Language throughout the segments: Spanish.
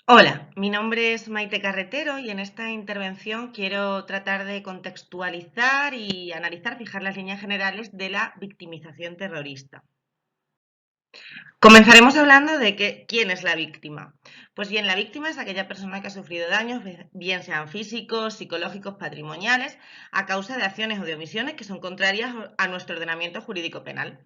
Hola, mi nombre es Maite Carretero y en esta intervención quiero tratar de contextualizar y analizar, fijar las líneas generales de la victimización terrorista. Comenzaremos hablando de quién es la víctima. Pues bien, la víctima es aquella persona que ha sufrido daños, bien sean físicos, psicológicos, patrimoniales, a causa de acciones o de omisiones que son contrarias a nuestro ordenamiento jurídico penal.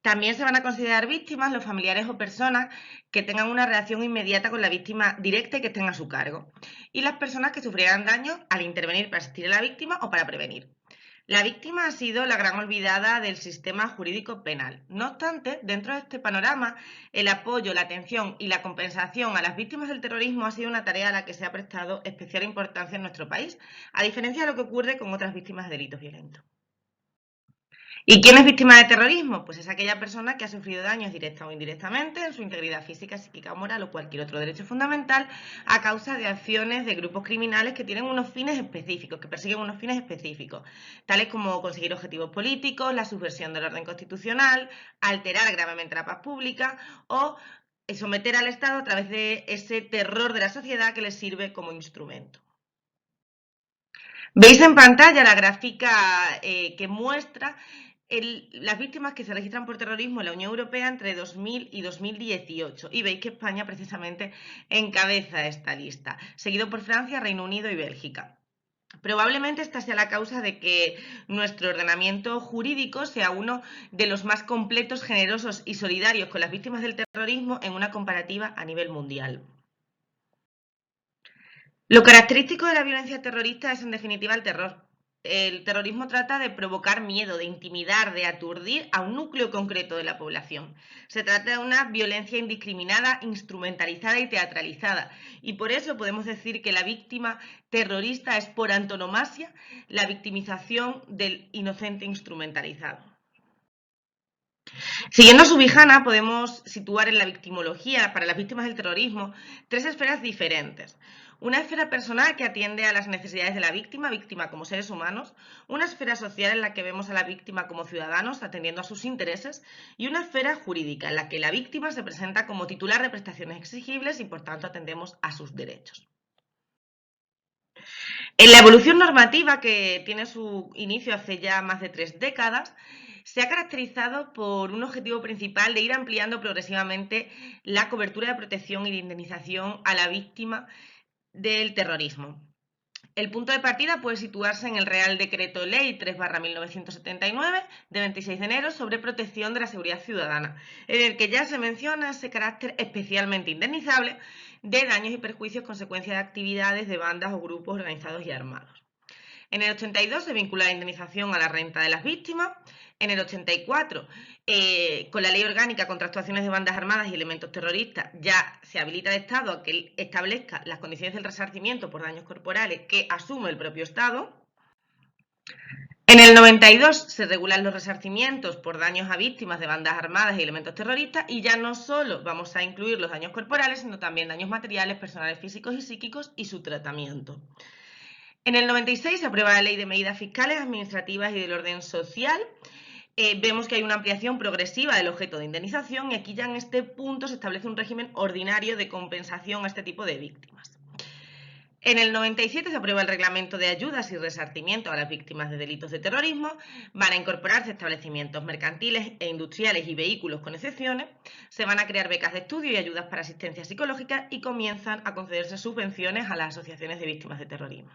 También se van a considerar víctimas los familiares o personas que tengan una relación inmediata con la víctima directa y que estén a su cargo, y las personas que sufrieran daño al intervenir para asistir a la víctima o para prevenir. La víctima ha sido la gran olvidada del sistema jurídico penal. No obstante, dentro de este panorama, el apoyo, la atención y la compensación a las víctimas del terrorismo ha sido una tarea a la que se ha prestado especial importancia en nuestro país, a diferencia de lo que ocurre con otras víctimas de delitos violentos. ¿Y quién es víctima de terrorismo? Pues es aquella persona que ha sufrido daños directa o indirectamente en su integridad física, psíquica o moral o cualquier otro derecho fundamental a causa de acciones de grupos criminales que tienen unos fines específicos, que persiguen unos fines específicos, tales como conseguir objetivos políticos, la subversión del orden constitucional, alterar gravemente la paz pública o someter al Estado a través de ese terror de la sociedad que les sirve como instrumento. Veis en pantalla la gráfica que muestra las víctimas que se registran por terrorismo en la Unión Europea entre 2000 y 2018. Y veis que España precisamente encabeza esta lista, seguido por Francia, Reino Unido y Bélgica. Probablemente esta sea la causa de que nuestro ordenamiento jurídico sea uno de los más completos, generosos y solidarios con las víctimas del terrorismo en una comparativa a nivel mundial. Lo característico de la violencia terrorista es, en definitiva, el terror. El terrorismo trata de provocar miedo, de intimidar, de aturdir a un núcleo concreto de la población. Se trata de una violencia indiscriminada, instrumentalizada y teatralizada. Y por eso podemos decir que la víctima terrorista es, por antonomasia, la victimización del inocente instrumentalizado. Siguiendo su vijana, podemos situar en la victimología para las víctimas del terrorismo tres esferas diferentes. Una esfera personal que atiende a las necesidades de la víctima, víctima como seres humanos, una esfera social en la que vemos a la víctima como ciudadanos atendiendo a sus intereses y una esfera jurídica en la que la víctima se presenta como titular de prestaciones exigibles y por tanto atendemos a sus derechos. En la evolución normativa, que tiene su inicio hace ya más de 3 décadas, se ha caracterizado por un objetivo principal de ir ampliando progresivamente la cobertura de protección y de indemnización a la víctima del terrorismo. El punto de partida puede situarse en el Real Decreto Ley 3/1979 de 26 de enero sobre protección de la seguridad ciudadana, en el que ya se menciona ese carácter especialmente indemnizable de daños y perjuicios consecuencia de actividades de bandas o grupos organizados y armados. En el 82 se vincula la indemnización a la renta de las víctimas. En el 84, con la Ley Orgánica contra Actuaciones de Bandas Armadas y Elementos Terroristas, ya se habilita al Estado a que establezca las condiciones del resarcimiento por daños corporales que asume el propio Estado. En el 92 se regulan los resarcimientos por daños a víctimas de bandas armadas y elementos terroristas y ya no solo vamos a incluir los daños corporales, sino también daños materiales, personales, físicos y psíquicos y su tratamiento. En el 96 se aprueba la Ley de Medidas Fiscales, Administrativas y del Orden Social. Vemos que hay una ampliación progresiva del objeto de indemnización y aquí ya en este punto se establece un régimen ordinario de compensación a este tipo de víctimas. En el 97 se aprueba el Reglamento de Ayudas y Resarcimiento a las Víctimas de Delitos de Terrorismo. Van a incorporarse establecimientos mercantiles e industriales y vehículos con excepciones. Se van a crear becas de estudio y ayudas para asistencia psicológica y comienzan a concederse subvenciones a las asociaciones de víctimas de terrorismo.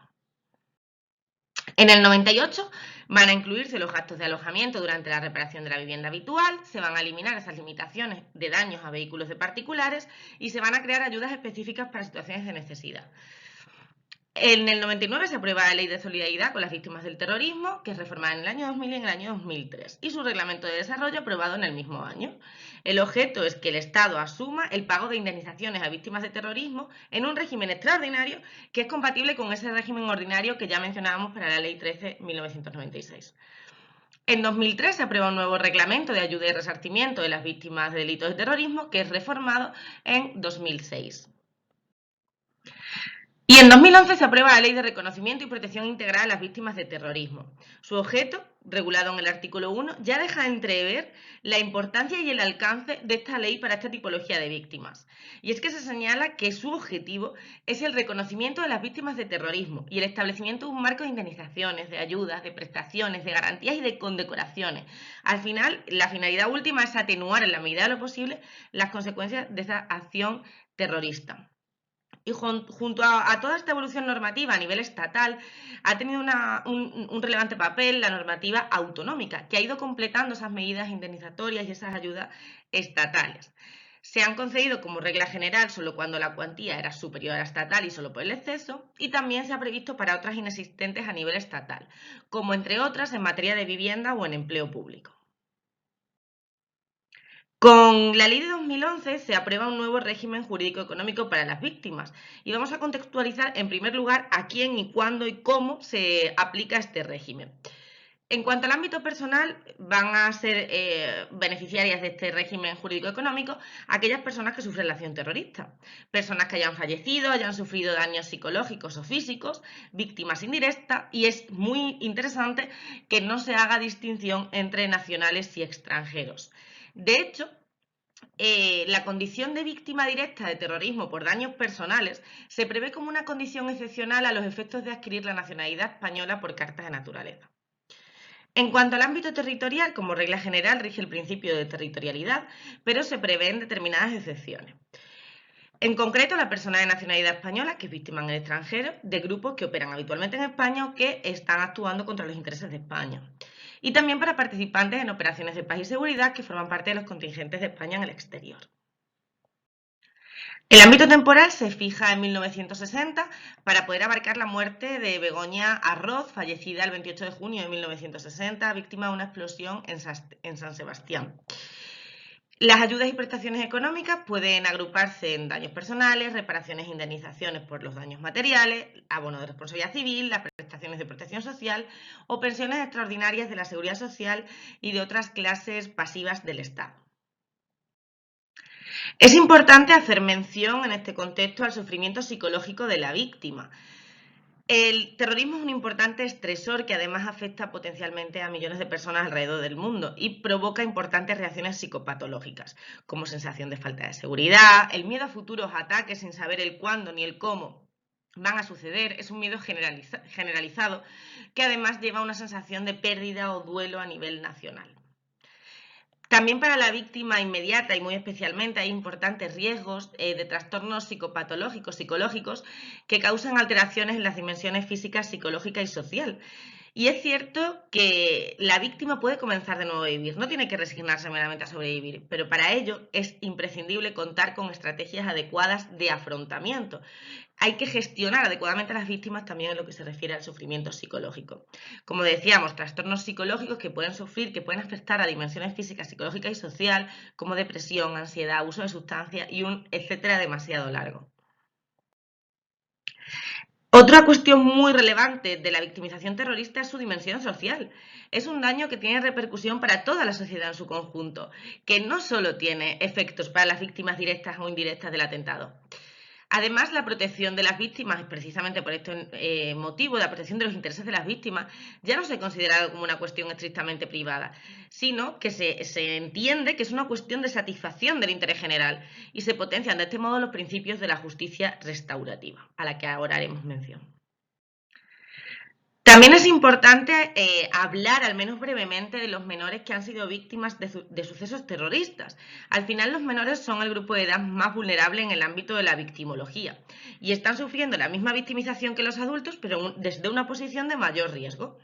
En el 98 van a incluirse los gastos de alojamiento durante la reparación de la vivienda habitual, se van a eliminar esas limitaciones de daños a vehículos de particulares y se van a crear ayudas específicas para situaciones de necesidad. En el 99 se aprueba la Ley de Solidaridad con las Víctimas del Terrorismo, que es reformada en el año 2000 y en el año 2003, y su reglamento de desarrollo aprobado en el mismo año. El objeto es que el Estado asuma el pago de indemnizaciones a víctimas de terrorismo en un régimen extraordinario que es compatible con ese régimen ordinario que ya mencionábamos para la Ley 13/1996. En 2003 se aprueba un nuevo reglamento de ayuda y resarcimiento de las víctimas de delitos de terrorismo, que es reformado en 2006. Y en 2011 se aprueba la Ley de Reconocimiento y Protección Integral a las Víctimas de Terrorismo. Su objeto, regulado en el artículo 1, ya deja entrever la importancia y el alcance de esta ley para esta tipología de víctimas. Y es que se señala que su objetivo es el reconocimiento de las víctimas de terrorismo y el establecimiento de un marco de indemnizaciones, de ayudas, de prestaciones, de garantías y de condecoraciones. Al final, la finalidad última es atenuar en la medida de lo posible las consecuencias de esa acción terrorista. Y junto a toda esta evolución normativa a nivel estatal, ha tenido un relevante papel la normativa autonómica, que ha ido completando esas medidas indemnizatorias y esas ayudas estatales. Se han concedido como regla general solo cuando la cuantía era superior a la estatal y solo por el exceso, y también se ha previsto para otras inexistentes a nivel estatal, como entre otras en materia de vivienda o en empleo público. Con la ley de 2011 se aprueba un nuevo régimen jurídico económico para las víctimas y vamos a contextualizar en primer lugar a quién y cuándo y cómo se aplica este régimen. En cuanto al ámbito personal, van a ser beneficiarias de este régimen jurídico económico aquellas personas que sufren la acción terrorista, personas que hayan fallecido, hayan sufrido daños psicológicos o físicos, víctimas indirectas, y es muy interesante que no se haga distinción entre nacionales y extranjeros. De hecho, la condición de víctima directa de terrorismo por daños personales se prevé como una condición excepcional a los efectos de adquirir la nacionalidad española por carta de naturaleza. En cuanto al ámbito territorial, como regla general rige el principio de territorialidad, pero se prevén determinadas excepciones. En concreto, la persona de nacionalidad española que es víctima en el extranjero de grupos que operan habitualmente en España o que están actuando contra los intereses de España. Y también para participantes en operaciones de paz y seguridad que forman parte de los contingentes de España en el exterior. El ámbito temporal se fija en 1960 para poder abarcar la muerte de Begoña Arroz, fallecida el 28 de junio de 1960, víctima de una explosión en San Sebastián. Las ayudas y prestaciones económicas pueden agruparse en daños personales, reparaciones e indemnizaciones por los daños materiales, abono de responsabilidad civil, las prestaciones de protección social o pensiones extraordinarias de la seguridad social y de otras clases pasivas del Estado. Es importante hacer mención en este contexto al sufrimiento psicológico de la víctima. El terrorismo es un importante estresor que además afecta potencialmente a millones de personas alrededor del mundo y provoca importantes reacciones psicopatológicas, como sensación de falta de seguridad, el miedo a futuros ataques sin saber el cuándo ni el cómo van a suceder, es un miedo generalizado que además lleva a una sensación de pérdida o duelo a nivel nacional. También para la víctima inmediata y muy especialmente hay importantes riesgos de trastornos psicopatológicos, psicológicos, que causan alteraciones en las dimensiones física, psicológica y social. Y es cierto que la víctima puede comenzar de nuevo a vivir, no tiene que resignarse meramente a sobrevivir, pero para ello es imprescindible contar con estrategias adecuadas de afrontamiento. Hay que gestionar adecuadamente a las víctimas también en lo que se refiere al sufrimiento psicológico. Como decíamos, trastornos psicológicos que pueden sufrir, que pueden afectar a dimensiones físicas, psicológicas y social, como depresión, ansiedad, uso de sustancias y un etcétera demasiado largo. Otra cuestión muy relevante de la victimización terrorista es su dimensión social. Es un daño que tiene repercusión para toda la sociedad en su conjunto, que no solo tiene efectos para las víctimas directas o indirectas del atentado. Además, la protección de las víctimas, precisamente por este motivo, la protección de los intereses de las víctimas, ya no se considera como una cuestión estrictamente privada, sino que se entiende que es una cuestión de satisfacción del interés general y se potencian de este modo los principios de la justicia restaurativa, a la que ahora haremos mención. También es importante hablar, al menos brevemente, de los menores que han sido víctimas de sucesos terroristas. Al final, los menores son el grupo de edad más vulnerable en el ámbito de la victimología y están sufriendo la misma victimización que los adultos, pero desde una posición de mayor riesgo.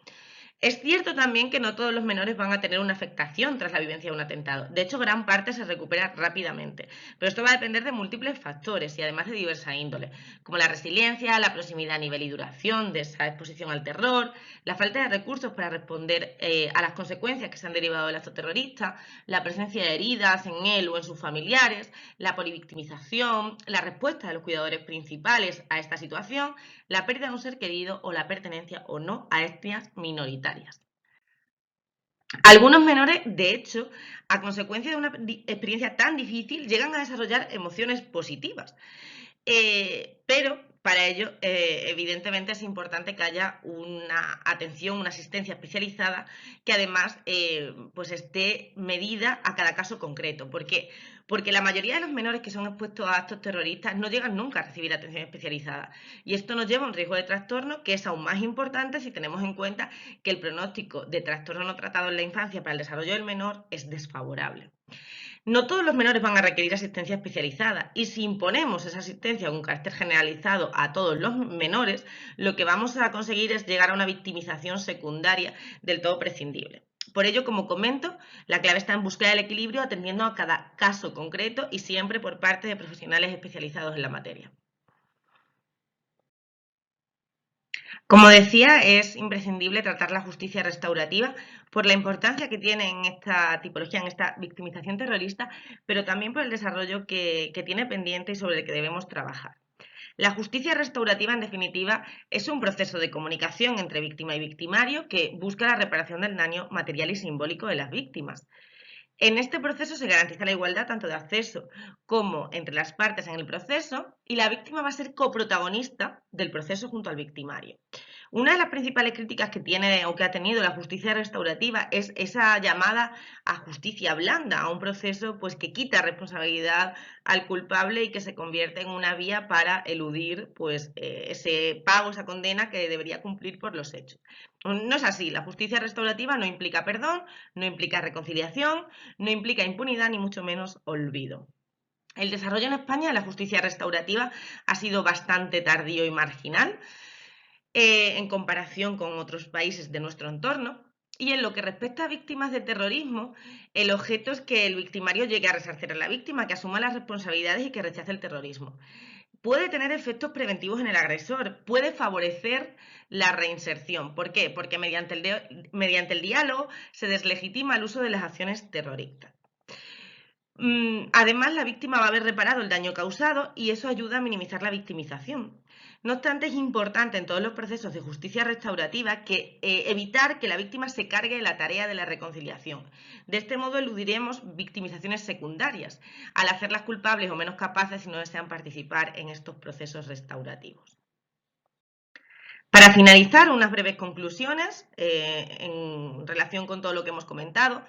Es cierto también que no todos los menores van a tener una afectación tras la vivencia de un atentado. De hecho, gran parte se recupera rápidamente. Pero esto va a depender de múltiples factores y además de diversa índole, como la resiliencia, la proximidad a nivel y duración de esa exposición al terror, la falta de recursos para responder a las consecuencias que se han derivado del acto terrorista, la presencia de heridas en él o en sus familiares, la polivictimización, la respuesta de los cuidadores principales a esta situación, la pérdida de un ser querido o la pertenencia o no a etnias minoritarias. Algunos menores, de hecho, a consecuencia de una experiencia tan difícil, llegan a desarrollar emociones positivas, pero Para ello, evidentemente, es importante que haya una atención, una asistencia especializada que además pues esté medida a cada caso concreto. ¿Por qué? Porque la mayoría de los menores que son expuestos a actos terroristas no llegan nunca a recibir atención especializada. Y esto nos lleva a un riesgo de trastorno que es aún más importante si tenemos en cuenta que el pronóstico de trastorno no tratado en la infancia para el desarrollo del menor es desfavorable. No todos los menores van a requerir asistencia especializada y si imponemos esa asistencia con carácter generalizado a todos los menores, lo que vamos a conseguir es llegar a una victimización secundaria del todo prescindible. Por ello, como comento, la clave está en buscar el equilibrio atendiendo a cada caso concreto y siempre por parte de profesionales especializados en la materia. Como decía, es imprescindible tratar la justicia restaurativa por la importancia que tiene en esta tipología, en esta victimización terrorista, pero también por el desarrollo que tiene pendiente y sobre el que debemos trabajar. La justicia restaurativa, en definitiva, es un proceso de comunicación entre víctima y victimario que busca la reparación del daño material y simbólico de las víctimas. En este proceso se garantiza la igualdad tanto de acceso como entre las partes en el proceso y la víctima va a ser coprotagonista del proceso junto al victimario. Una de las principales críticas que tiene o que ha tenido la justicia restaurativa es esa llamada a justicia blanda, a un proceso pues que quita responsabilidad al culpable y que se convierte en una vía para eludir pues ese pago, esa condena que debería cumplir por los hechos. No es así, la justicia restaurativa no implica perdón, no implica reconciliación, no implica impunidad ni mucho menos olvido. El desarrollo en España de la justicia restaurativa ha sido bastante tardío y marginal en comparación con otros países de nuestro entorno. Y en lo que respecta a víctimas de terrorismo, el objeto es que el victimario llegue a resarcir a la víctima, que asuma las responsabilidades y que rechace el terrorismo. Puede tener efectos preventivos en el agresor, puede favorecer la reinserción. ¿Por qué? Porque mediante el diálogo se deslegitima el uso de las acciones terroristas. Además, la víctima va a haber reparado el daño causado y eso ayuda a minimizar la victimización. No obstante, es importante en todos los procesos de justicia restaurativa evitar que la víctima se cargue de la tarea de la reconciliación. De este modo eludiremos victimizaciones secundarias, al hacerlas culpables o menos capaces si no desean participar en estos procesos restaurativos. Para finalizar, unas breves conclusiones en relación con todo lo que hemos comentado.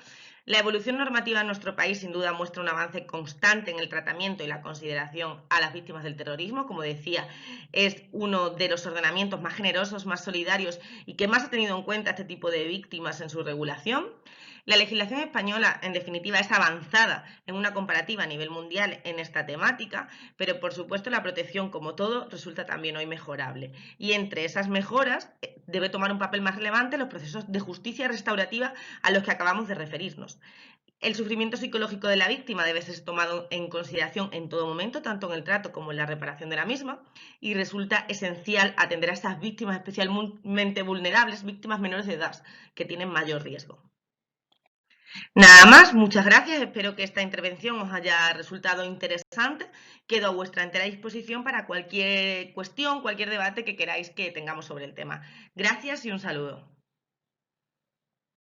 La evolución normativa en nuestro país sin duda muestra un avance constante en el tratamiento y la consideración a las víctimas del terrorismo. Como decía, es uno de los ordenamientos más generosos, más solidarios y que más ha tenido en cuenta este tipo de víctimas en su regulación. La legislación española, en definitiva, es avanzada en una comparativa a nivel mundial en esta temática, pero por supuesto la protección, como todo, resulta también hoy mejorable. Y entre esas mejoras debe tomar un papel más relevante los procesos de justicia restaurativa a los que acabamos de referirnos. El sufrimiento psicológico de la víctima debe ser tomado en consideración en todo momento, tanto en el trato como en la reparación de la misma, y resulta esencial atender a estas víctimas especialmente vulnerables, víctimas menores de edad, que tienen mayor riesgo. Nada más, muchas gracias. Espero que esta intervención os haya resultado interesante. Quedo a vuestra entera disposición para cualquier cuestión, cualquier debate que queráis que tengamos sobre el tema. Gracias y un saludo.